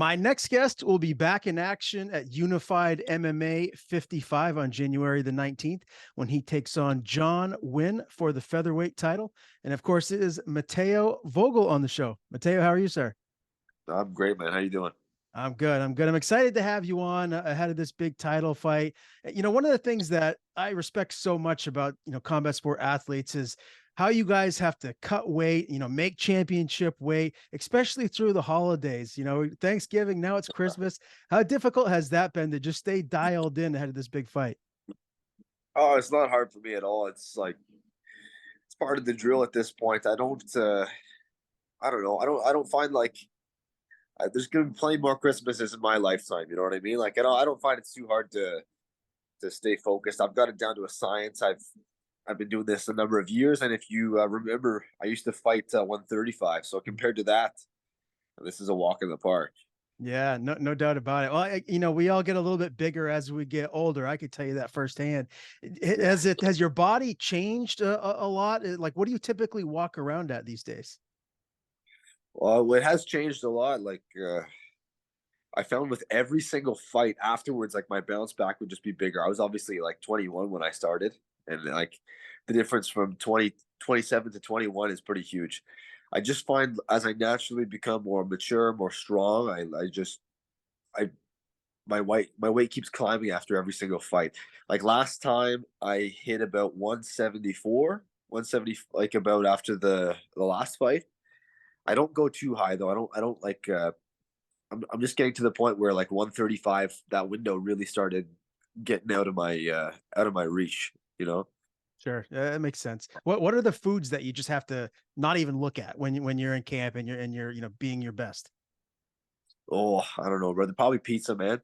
My next guest will be back in action at Unified MMA 55 on January the 19th when he takes on John Nguyen for the featherweight title. And of course, it is Mateo Vogel on the show. Mateo, how are you, sir? I'm great, man. How you doing? I'm good. I'm good. I'm excited to have you on ahead of this big title fight. One of the things that I respect so much about, combat sport athletes is how you guys have to cut weight, make championship weight, especially through the holidays, Thanksgiving, now it's Christmas. How difficult has that been to just stay dialed in ahead of this big fight? Oh, it's not hard for me at all. It's like it's part of the drill at this point. I don't know. I don't find like there's gonna be plenty more Christmases in my lifetime. You know what I mean? Like I don't find it too hard to stay focused. I've got it down to a science. I've been doing this a number of years, and if you remember, I used to fight 135. So compared to that, this is a walk in the park. Yeah, no doubt about it. Well, we all get a little bit bigger as we get older. I could tell you that firsthand. Has your body changed a lot? Like, what do you typically walk around at these days? Well, it has changed a lot. I found with every single fight afterwards, like my bounce back would just be bigger. I was obviously like 21 when I started, and like the difference from 27 to 21 is pretty huge. I just find as I naturally become more mature, more strong, I my weight keeps climbing after every single fight. Like last time I hit about 174, 170 like about after the last fight. I don't go too high though. I don't like I'm just getting to the point where like 135, that window really started getting out of my reach, you know? Sure, that makes sense. What are the foods that you just have to not even look at when you're in camp and you're being your best? Oh, I don't know, brother. Probably pizza, man.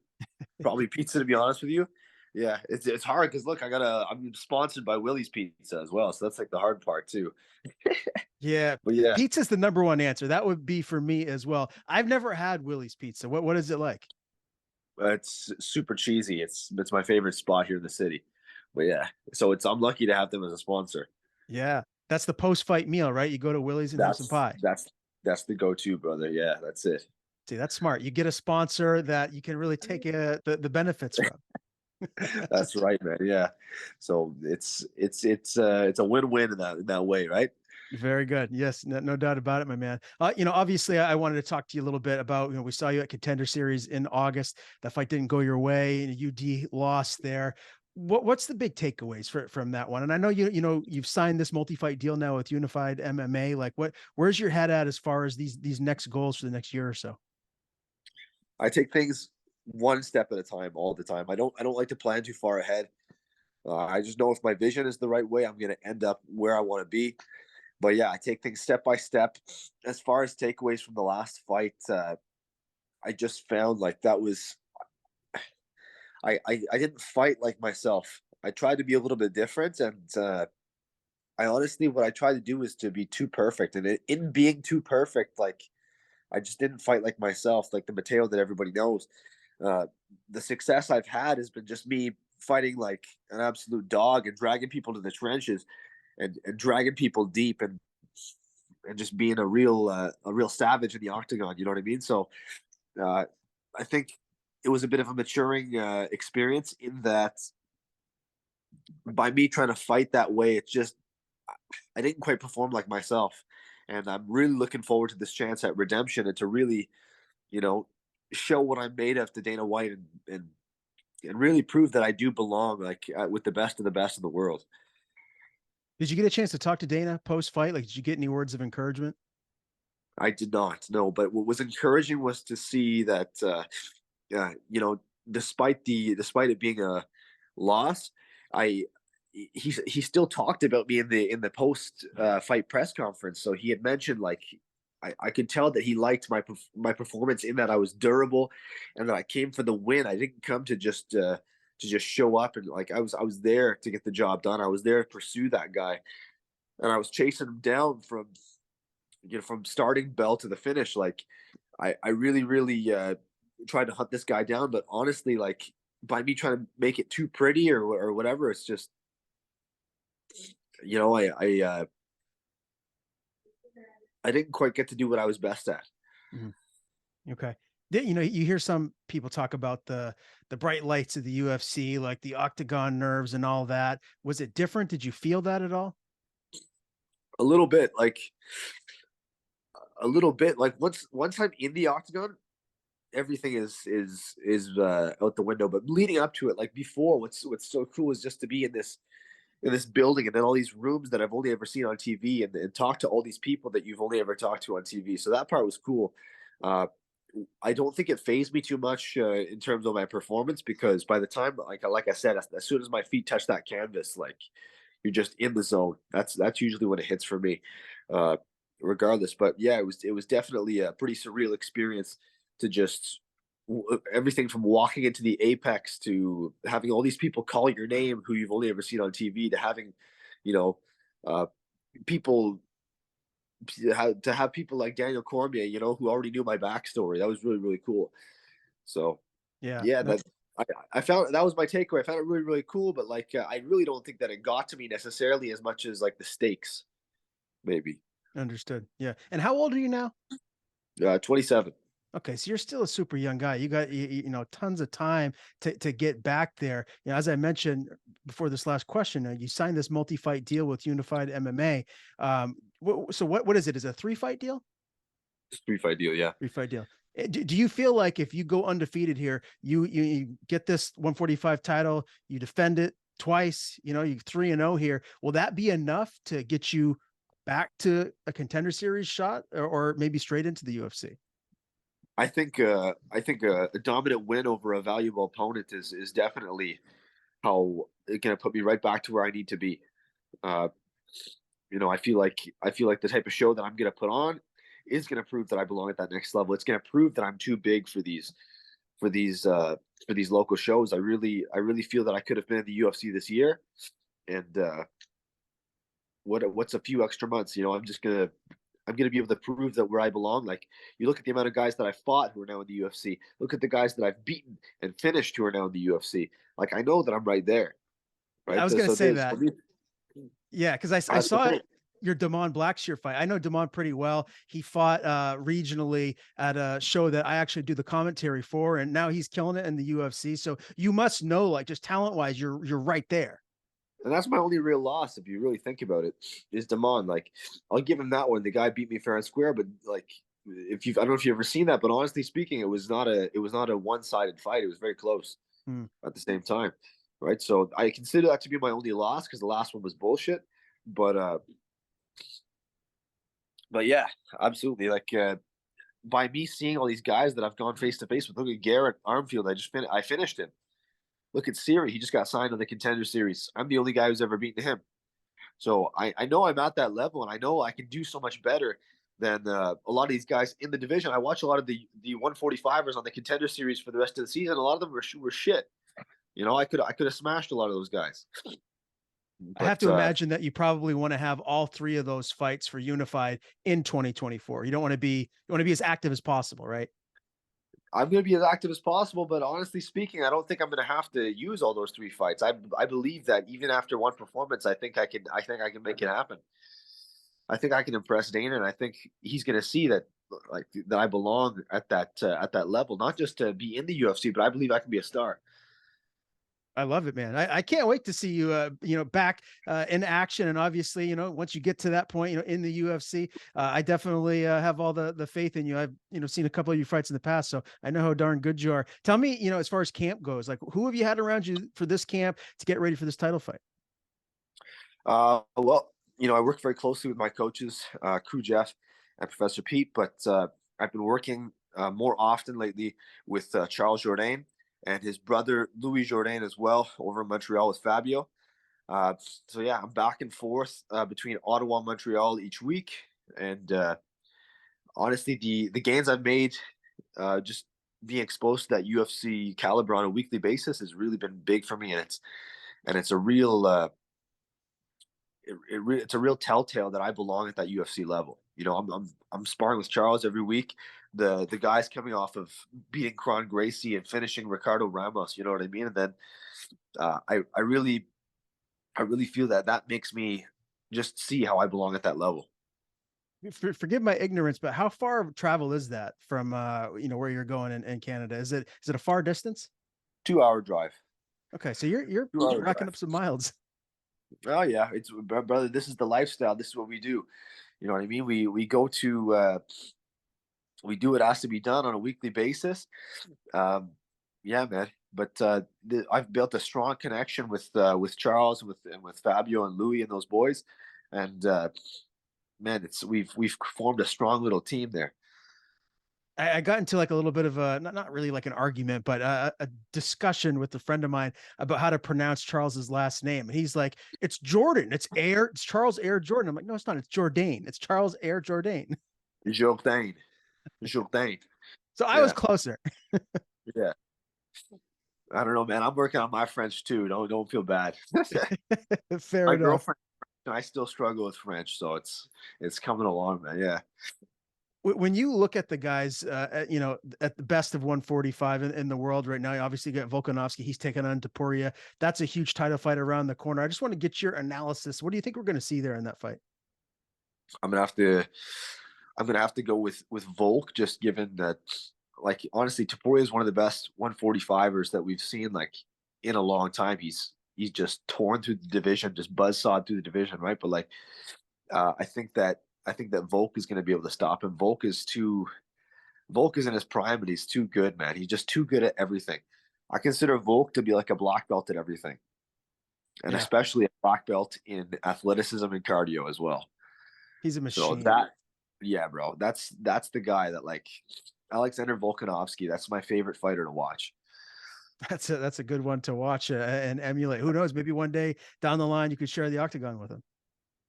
Probably pizza to be honest with you. Yeah, it's hard because look, I'm sponsored by Willie's Pizza as well, so that's like the hard part too. Yeah, But yeah, pizza's the number one answer. That would be for me as well. I've never had Willie's Pizza. What is it like? it's super cheesy. It's my favorite spot here in the city. But yeah, so it's I'm lucky to have them as a sponsor. Yeah, that's the post-fight meal, right? You go to Willie's and have some That's pie. that's that's the go-to, brother. Yeah, that's it. See, that's smart. You get a sponsor that you can really take the benefits from. That's right, man. Yeah. So it's a win-win in that way, right? Very good. Yes, no doubt about it, my man. Obviously, I wanted to talk to you a little bit about, we saw you at Contender Series in August. That fight didn't go your way, and UD lost there. What's the big takeaways from that one? And I know you've signed this multi-fight deal now with Unified MMA. Like, where's your head at as far as these next goals for the next year or so? I take things one step at a time all the time. I don't like to plan too far ahead. I just know if my vision is the right way, I'm going to end up where I want to be. But yeah, I take things step by step. As far as takeaways from the last fight, I just found like that was I didn't fight like myself. I tried to be a little bit different, and I honestly what I tried to do was to be too perfect, and in being too perfect, like I just didn't fight like myself, like the Mateo that everybody knows. Uh, the success I've had has been just me fighting like an absolute dog and dragging people to the trenches and dragging people deep and just being a real savage in the octagon. You know what I mean? So uh, I think it was a bit of a maturing experience in that by me trying to fight that way, it just I didn't quite perform like myself. And I'm really looking forward to this chance at redemption and to really, you know, show what I'm made of to Dana White and really prove that I do belong like with the best of the best in the world. Did you get a chance to talk to Dana post-fight? Like, did you get any words of encouragement? I did not, no, but what was encouraging was to see that you know, despite it being a loss, I he still talked about me in the post fight press conference. So he had mentioned like I could tell that he liked my performance in that I was durable and that I came for the win. I didn't come to just show up and like I was there to get the job done. I was there to pursue that guy and I was chasing him down from from starting bell to the finish. Like I really tried to hunt this guy down, but honestly, like by me trying to make it too pretty or whatever, it's just you know I didn't quite get to do what I was best at. Mhm. Okay. You know, you hear some people talk about the bright lights of the UFC, like the octagon nerves and all that. Was it different? Did you feel that at all? A little bit, like a little bit. Like once I'm in the octagon, everything is out the window. But leading up to it, like before, what's so cool is just to be in this building and then all these rooms that I've only ever seen on TV and talk to all these people that you've only ever talked to on TV. So that part was cool. Uh, I don't think it phased me too much in terms of my performance because by the time, like I said, as soon as my feet touch that canvas, like you're just in the zone. That's usually when it hits for me, uh, regardless. But yeah, it was definitely a pretty surreal experience to just everything from walking into the apex to having all these people call your name who you've only ever seen on TV to having, you know, uh, people to have people like Daniel Cormier, who already knew my backstory. That was really really cool. So Yeah. yeah, No, I found that was my takeaway. I found it really really cool, but like I really don't think that it got to me necessarily as much as like the stakes maybe. understood. Yeah. And how old are you now? 27. Okay, so you're still a super young guy. You got you know tons of time to get back there. You know, as I mentioned before this last question, you signed this multi-fight deal with Unified MMA. So what is it? Is it a 3-fight deal? It's a 3 fight deal, yeah. 3-fight deal. Do you feel like if you go undefeated here, you get this 145 title, you defend it twice, you know, you 3-0 here, will that be enough to get you back to a contender series shot or maybe straight into the UFC? I think a dominant win over a valuable opponent is definitely how it's gonna put me right back to where I need to be. Uh, I feel like the type of show that I'm gonna put on is gonna prove that I belong at that next level. It's gonna prove that I'm too big for these for these local shows. I really feel that I could have been in the UFC this year, and what's a few extra months? I'm gonna be able to prove that where I belong. Like you look at the amount of guys that I fought who are now in the UFC. Look at the guys that I've beaten and finished who are now in the UFC. Like I know that I'm right there, Yeah, I right? was So, gonna so say this for that. me, Yeah, because I that's the saw thing. your Damon Blackshear fight. I know Damon pretty well. He fought regionally at a show that I actually do the commentary for, and now he's killing it in the UFC. So you must know, like, just talent wise, you're right there. And that's my only real loss, if you really think about it, is Damon. Like, I'll give him that one. The guy beat me fair and square, but like, I don't know if you've ever seen that, but honestly speaking, it was not a one-sided fight. It was very close Hmm. at the same time, right? So I consider that to be my only loss because the last one was bullshit. But but yeah, absolutely. Like by me seeing all these guys that I've gone face to face with, look at Garrett Armfield. I finished him. Look at Siri. He just got signed on the Contender Series. I'm the only guy who's ever beaten him. So I know I'm at that level, and I know I can do so much better than a lot of these guys in the division. I watch a lot of the 145ers on the Contender Series for the rest of the season. A lot of them were shit. I could have smashed a lot of those guys, I have but to imagine that you probably want to have all three of those fights for Unified in 2024. You don't want to be you want to be as active as possible, right? I'm going to be as active as possible. But honestly speaking, I don't think I'm going to have to use all those 3 fights. I believe that even after one performance, I think I can make it happen. I think I can impress Dana, and I think he's going to see that like that I belong at that level, not just to be in the UFC, but I believe I can be a star. I love it, man. I can't wait to see you, back in action. And obviously, once you get to that point, in the UFC, I definitely have all the faith in you. I've, seen a couple of your fights in the past, so I know how darn good you are. Tell me, as far as camp goes, like who have you had around you for this camp to get ready for this title fight? Well, I work very closely with my coaches, Crew Jeff and Professor Pete, but I've been working more often lately with Charles Jourdain and his brother Louis Jourdain as well over in Montreal with Fabio. Uh, so yeah, I'm back and forth between Ottawa and Montreal each week, and honestly, the gains I've made just being exposed to that UFC caliber on a weekly basis has really been big for me, and it's a real it's a real telltale that I belong at that UFC level. I'm sparring with Charles every week. The guys coming off of beating Kron Gracie and finishing Ricardo Ramos. You know what I mean? And then I really feel that makes me just see how I belong at that level. Forgive my ignorance, but how far of travel is that from where you're going in Canada? Is it a far distance? 2 hour drive. Okay, so you're 2 hour racking drive. up some miles. Oh yeah, it's brother. This is the lifestyle. This is what we do. You know what I mean? We go to we do what has to be done on a weekly basis. Um, yeah, man. But I've built a strong connection with Charles, with Fabio and Louis and those boys, and man, it's we've formed a strong little team there. I got into like a little bit of a not really like an argument, but a discussion with a friend of mine about how to pronounce Charles's last name. And he's like, "It's Jordan. It's Charles Air Jordan." I'm like, "No, it's not. It's Jourdain. It's Charles Air Jourdain." Jourdain, Jourdain. So I was Yeah, closer. yeah. I don't know, man. I'm working on my French too. Don't feel bad. Fair My enough. girlfriend, I still struggle with French, so it's coming along, man. Yeah. When you look at the guys, at the best of 145 in the world right now, you obviously got Volkanovski. He's taking on Topuria. That's a huge title fight around the corner. I just want to get your analysis. What do you think we're going to see there in that fight? I'm gonna have to go with Volk, just given that, like, honestly, Topuria is one of the best 145ers that we've seen, like, in a long time. He's just torn through the division, just buzzsawed through the division, right? But like, I think that Volk is going to be able to stop him. Volk is in his prime, but he's too good, man. He's just too good at everything. I consider Volk to be like a black belt at everything, and Yeah, especially a black belt in athleticism and cardio as well. he's a So machine. that, yeah, bro, that's the guy that, like, Alexander Volkanovski. That's my favorite fighter to watch. That's a good one to watch and emulate. Who knows? Maybe one day down the line you could share the octagon with him.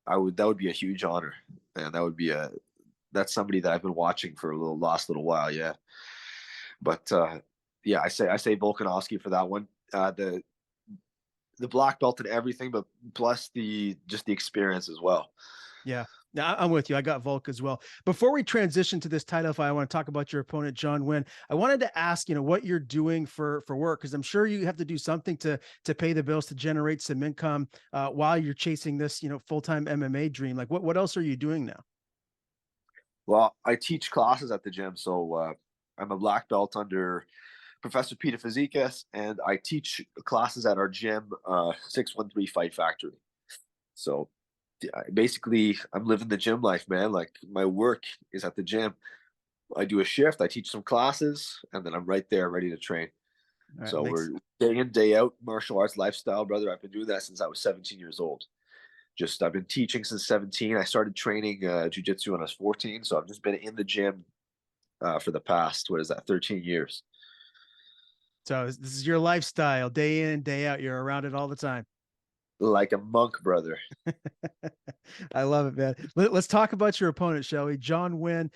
That would be a huge honor, and that's somebody that I've been watching for a last little while. Yeah, but yeah, I say Volkanovski for that one. The black belt and everything, but plus the experience as well. Yeah. Now I'm with you. I got Volk as well. Before we transition to this title fight, I want to talk about your opponent, John Nguyen. I wanted to ask, what you're doing for work, because I'm sure you have to do something to pay the bills to generate some income while you're chasing this, full-time MMA dream. Like what else are you doing now? Well, I teach classes at the gym, so I'm a black belt under Professor Peter Fazekas, and I teach classes at our gym, 613 Fight Factory. So basically, I'm living the gym life, man. Like, my work is at the gym. I do a shift, I teach some classes, and then I'm right there ready to train. All right, So makes we're day in, day out martial arts lifestyle, brother. I've been doing that since I was 17 years old. Just I've been teaching since 17. I started training jujitsu when I was 14, so I've just been in the gym for the past, what is that, 13 years. so this is your lifestyle, day in, day out. You're around it all the time. Like a monk, brother. I love it, man. Us talk about your opponent, shall we? John Nguyen.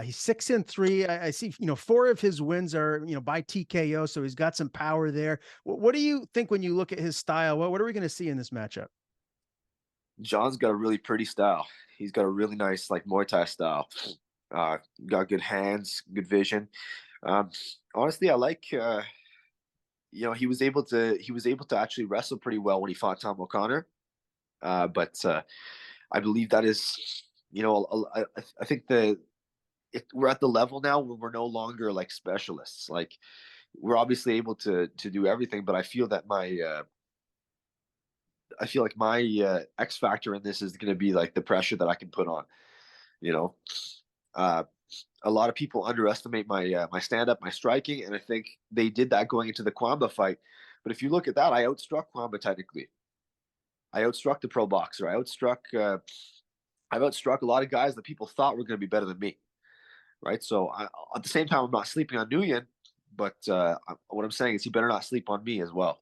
He's 6-3. I see, four of his wins are, by TKO. So he's got some power there. What do you think when you look at his style? What are we going to see in this matchup? John's got a really pretty style. He's got a really nice, like, Muay Thai style. Got good hands, good vision. Um, honestly, I like. He was able to actually wrestle pretty well when he fought Tom O'Connor. But I believe that is, I think we're at the level now where we're no longer like specialists. Like, we're obviously able to do everything, but I feel like my X factor in this is going to be like the pressure that I can put on. You know, uh, a lot of people underestimate my stand up, my striking, and I think they did that going into the Kwamba fight. But if you look at that, I outstruck Kwamba technically. I outstruck the pro boxer. I've outstruck a lot of guys that people thought were going to be better than me. Right. So at the same time, I'm not sleeping on Nguyen, but what I'm saying is he better not sleep on me as well.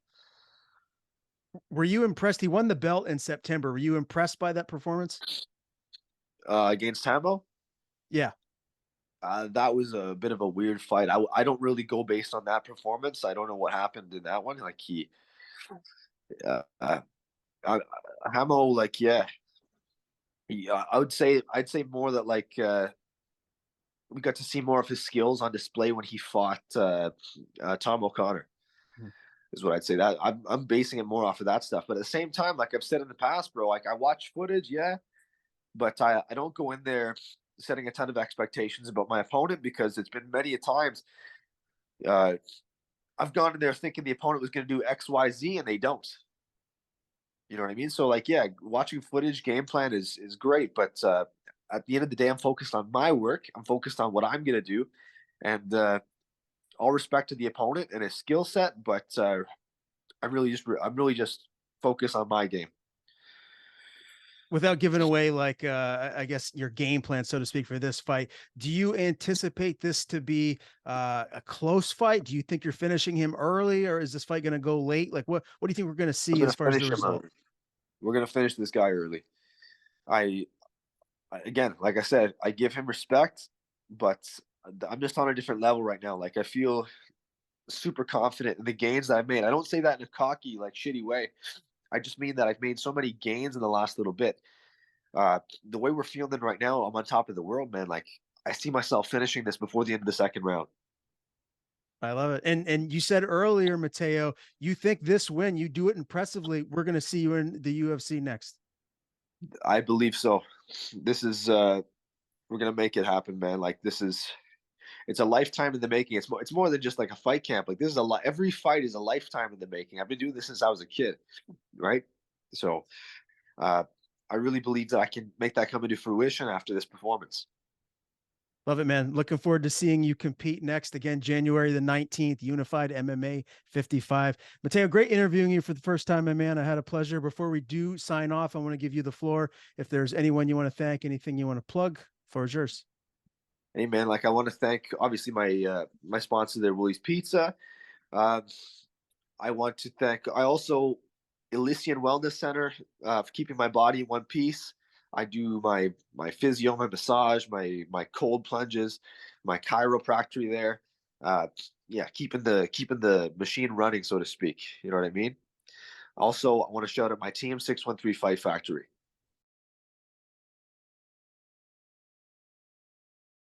Were you impressed? He won the belt in September. Were you impressed by that performance? Against Tambo, Yeah. that was a bit of a weird fight. I don't really go based on that performance. I don't know what happened in that one. Like, uh, uh, Hamo, like, yeah, I'd say more that, like, we got to see more of his skills on display when he fought Tom O'Connor. Hmm. Is what I'd say. That I'm basing it more off of that stuff. But at the same time, like I've said in the past, bro, like, I watch footage, yeah, but I don't go in there setting a ton of expectations about my opponent because it's been many a times uh, I've gone in there thinking the opponent was going to do X, Y, Z, and they don't. You know what I mean? So like, yeah, watching footage, game plan is great, but at the end of the day, I'm focused on my work. I'm focused on what I'm going to do, and all respect to the opponent and his skill set, but I'm really just focused on my game. Without giving away like I guess your game plan, so to speak, for this fight, do you anticipate this to be a close fight? Do you think you're finishing him early, or is this fight going to go late? Like what do you think we're going to We're see gonna as far as the finish him result? early. We're gonna finish this guy early. I again, like I said, I give him respect, but I'm just on a different level right now. Like I feel super confident in the gains that I've made. I don't say that in a cocky, like shitty way. I just mean that I've made so many gains in the last little bit. The way we're feeling right now, I'm on top of the world, man. Like I see myself finishing this before the end of the second round. I love it. And you said earlier, Mateo, you think this win, you do it impressively. We're going to see you in the UFC next. I believe so. This is we're gonna make it happen, man. Like this is it's a lifetime in the making. It's more than just like a fight camp. Like this is a lot. Every fight is a lifetime in the making. I've been doing this since I was a kid, right? So uh, I really believe that I can make that come into fruition after this performance. Love it, man. Looking forward to seeing you compete next. Again, January the 19th, Unified MMA 55. Mateo, great interviewing you for the first time, my man. I had a pleasure. Before we do sign off, I want to give you the floor. If there's anyone you want to thank, anything you want to plug, floor is yours. Hey, man. Like I want to thank obviously my sponsor there, Willie's Pizza. Uh, I want to thank I also Elysian Wellness Center for keeping my body in one piece. I do my physio, my massage, my cold plunges, my chiropractic there. Uh, yeah, keeping the machine running, so to speak. You know what I mean? Also, I want to shout out my team, 613 Fight Factory.